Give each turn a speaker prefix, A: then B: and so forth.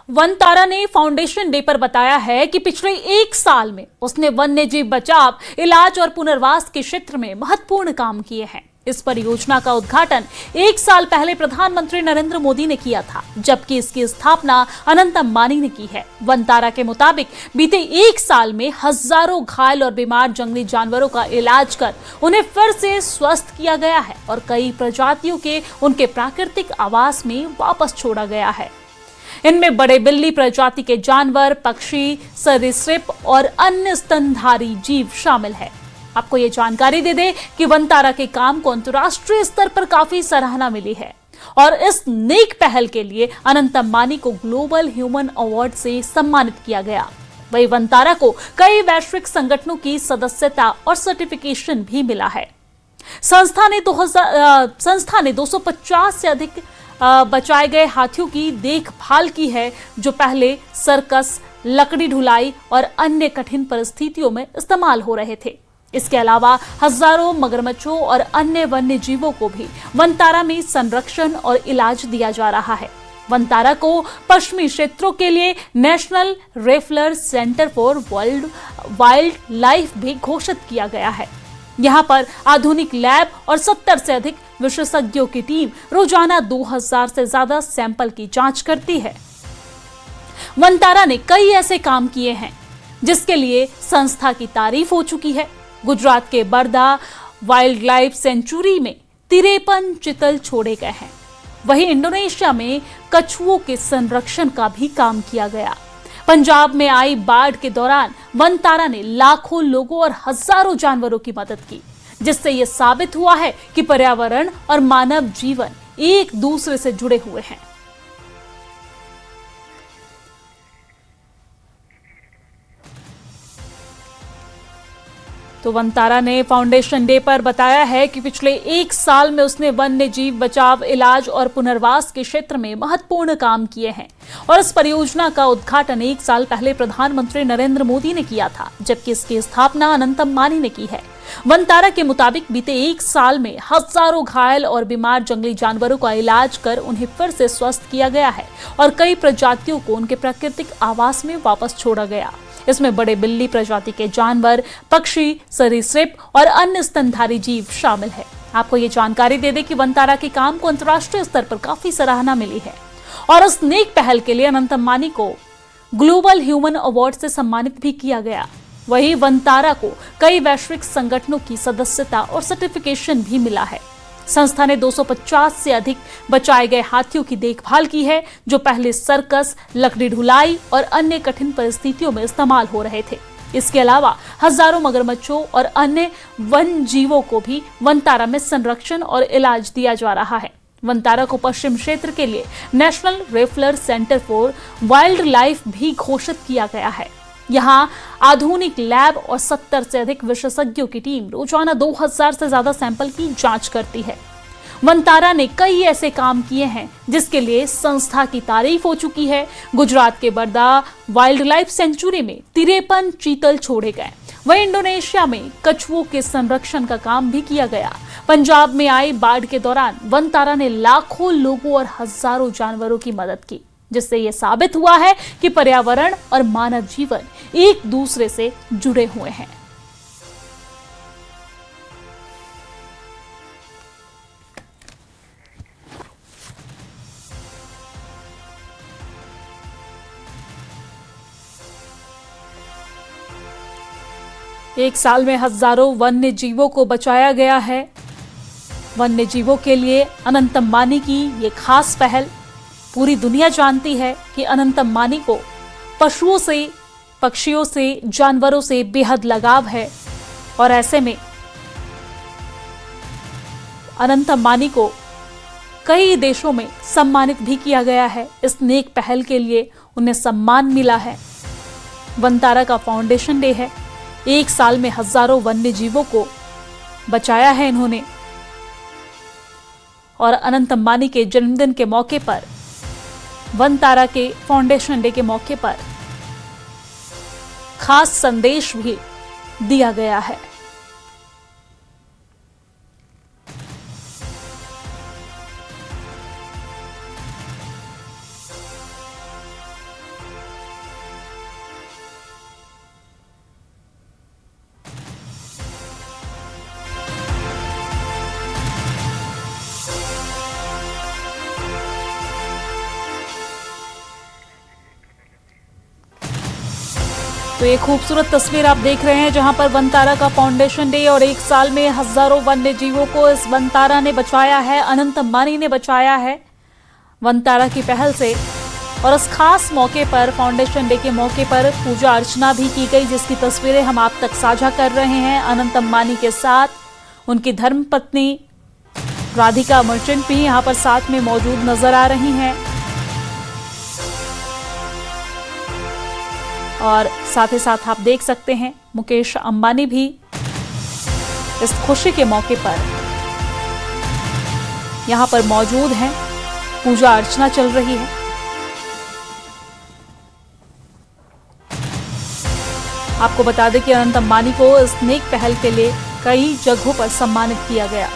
A: वनतारा ने foundation day पर बताया है कि पिछले 1 साल में उसने वन्यजीव बचाव, इलाज और पुनर्वास के क्षेत्र में महत्वपूर्ण काम किए हैं। इस परियोजना का उद्घाटन 1 साल पहले प्रधानमंत्री नरेंद्र मोदी ने किया था, जबकि इसकी स्थापना अनंत अंबानी ने की है। वनतारा के मुताबिक बीते 1 साल में हजारों घायल और बीमार जंगली जानवरों का इलाज कर उन्हें फिर से स्वस्थ किया गया है और कई प्रजातियों के उनके प्राकृतिक आवास में वापस छोड़ा गया है। इनमें बड़े बिल्ली प्रजाति के जानवर, पक्षी, सरीसृप और अन्य स्तनधारी जीव शामिल है। आपको ये जानकारी दे दे कि वनतारा के काम को अंतर्राष्ट्रीय स्तर पर काफी सराहना मिली है और इस नेक पहल के लिए अनंत अंबानी को ग्लोबल ह्यूमन अवार्ड से सम्मानित किया गया। वही वनतारा को कई वैश्विक संगठनों की सदस्यता और सर्टिफिकेशन भी मिला है। संस्था ने 250 से अधिक बचाए गए हाथियों की देखभाल की है, जो पहले सर्कस, लकड़ी ढुलाई और अन्य कठिन परिस्थितियों में इस्तेमाल हो रहे थे। इसके अलावा हजारों मगरमच्छों और अन्य वन्य जीवों को भी वनतारा में संरक्षण और इलाज दिया जा रहा है। वनतारा को पश्चिमी क्षेत्रों के लिए national रेफलर centre for wild life भी घोषित किया गया है। यहाँ पर आधुनिक लैब और 70 से अधिक विशेषज्ञों की टीम रोजाना 2000 से ज्यादा सैंपल की जांच करती है। वनतारा ने कई ऐसे काम किए हैं जिसके लिए संस्था की तारीफ हो चुकी है। गुजरात के बरदा वाइल्ड लाइफ सेंचुरी में 53 चीतल छोड़े गए हैं। वहीं इंडोनेशिया में कछुओं के संरक्षण का भी काम किया गया। पंजाब में आई बाढ़ के दौरान वनतारा ने लाखों लोगों और हजारों जानवरों की मदद की, जिससे यह साबित हुआ है कि पर्यावरण और मानव जीवन एक दूसरे से जुड़े हुए हैं। तो वनतारा ने फाउंडेशन डे पर बताया है कि पिछले 1 साल में उसने वन्य जीव बचाव, इलाज और पुनर्वास के क्षेत्र में महत्वपूर्ण काम किए हैं और इस परियोजना का उद्घाटन 1 साल पहले प्रधानमंत्री नरेंद्र मोदी ने किया था, जबकि इसकी स्थापना अनंत अंबानी ने की है। वनतारा के मुताबिक बीते 1 साल में हजारों घायल और बीमार जंगली जानवरों का इलाज कर उन्हें फिर से स्वस्थ किया गया है और कई प्रजातियों को उनके प्राकृतिक आवास में वापस छोड़ा गया। इसमें बड़े बिल्ली प्रजाति के जानवर, पक्षी, सरीसृप और अन्य स्तनधारी जीव शामिल है। आपको ये जानकारी दे दें कि वनतारा के काम को अंतर्राष्ट्रीय स्तर पर काफी सराहना मिली है और इस नेक पहल के लिए अनंत अंबानी को ग्लोबल ह्यूमन अवार्ड से सम्मानित भी किया गया। वहीं वनतारा को कई वैश्विक संगठनों की सदस्यता और सर्टिफिकेशन भी मिला है। संस्था ने 250 से अधिक बचाए गए हाथियों की देखभाल की है, जो पहले सर्कस, लकड़ी ढुलाई और अन्य कठिन परिस्थितियों में इस्तेमाल हो रहे थे। इसके अलावा हजारों मगरमच्छों और अन्य वन जीवों को भी वनतारा में संरक्षण और इलाज दिया जा रहा है। वनतारा को पश्चिम क्षेत्र के लिए national रेफलर centre for wild life भी घोषित किया गया है। यहाँ आधुनिक लैब और 70 से अधिक विशेषज्ञों की टीम रोजाना 2000 से ज्यादा सैंपल की जांच करती है। वनतारा ने कई ऐसे काम किए हैं जिसके लिए संस्था की तारीफ हो चुकी है। गुजरात के बरदा वाइल्ड लाइफ सेंचुरी में 53 चीतल छोड़े गए। वहीं इंडोनेशिया में कछुओं के संरक्षण का काम भी किया गया। पंजाब में आई बाढ़ के दौरान वनतारा ने लाखों लोगों और हजारों जानवरों की मदद की, जिससे यह साबित हुआ है कि पर्यावरण और मानव जीवन एक दूसरे से जुड़े हुए हैं। एक साल में हजारों वन्य जीवों को बचाया गया है। वन्य जीवों के लिए अनंत अंबानी की ये खास पहल। पूरी दुनिया जानती है कि अनंत अंबानी को पशुओं से, पक्षियों से, जानवरों से बेहद लगाव है और ऐसे में अनंत अंबानी को कई देशों में सम्मानित भी किया गया है। इस नेक पहल के लिए उन्हें सम्मान मिला है। वनतारा का फाउंडेशन डे है। 1 साल में हजारों वन्य जीवों को बचाया है इन्होंने और अनंत अंबानी के जन्मदिन के मौके पर, वनतारा के फाउंडेशन डे के मौके पर खास संदेश भी दिया गया है। तो ये खूबसूरत तस्वीर आप देख रहे हैं जहां पर वनतारा का फाउंडेशन डे और एक साल में हजारों वन्य जीवों को इस वनतारा ने बचाया है, अनंत अंबानी ने बचाया है वनतारा की पहल से। और इस खास मौके पर फाउंडेशन डे के मौके पर पूजा अर्चना भी की गई, जिसकी तस्वीरें हम आप तक साझा कर रहे हैं अनंत अंबानी के साथ। उनकी धर्मपत्नी राधिका मर्चेंट भी यहां पर साथ में मौजूद नजर आ रही हैं और साथ ही साथ आप देख सकते हैं मुकेश अंबानी भी इस खुशी के मौके पर यहां पर मौजूद हैं। पूजा अर्चना चल रही है। आपको बता दें कि अनंत अंबानी को इस नेक पहल के लिए कई जगहों पर सम्मानित किया गया।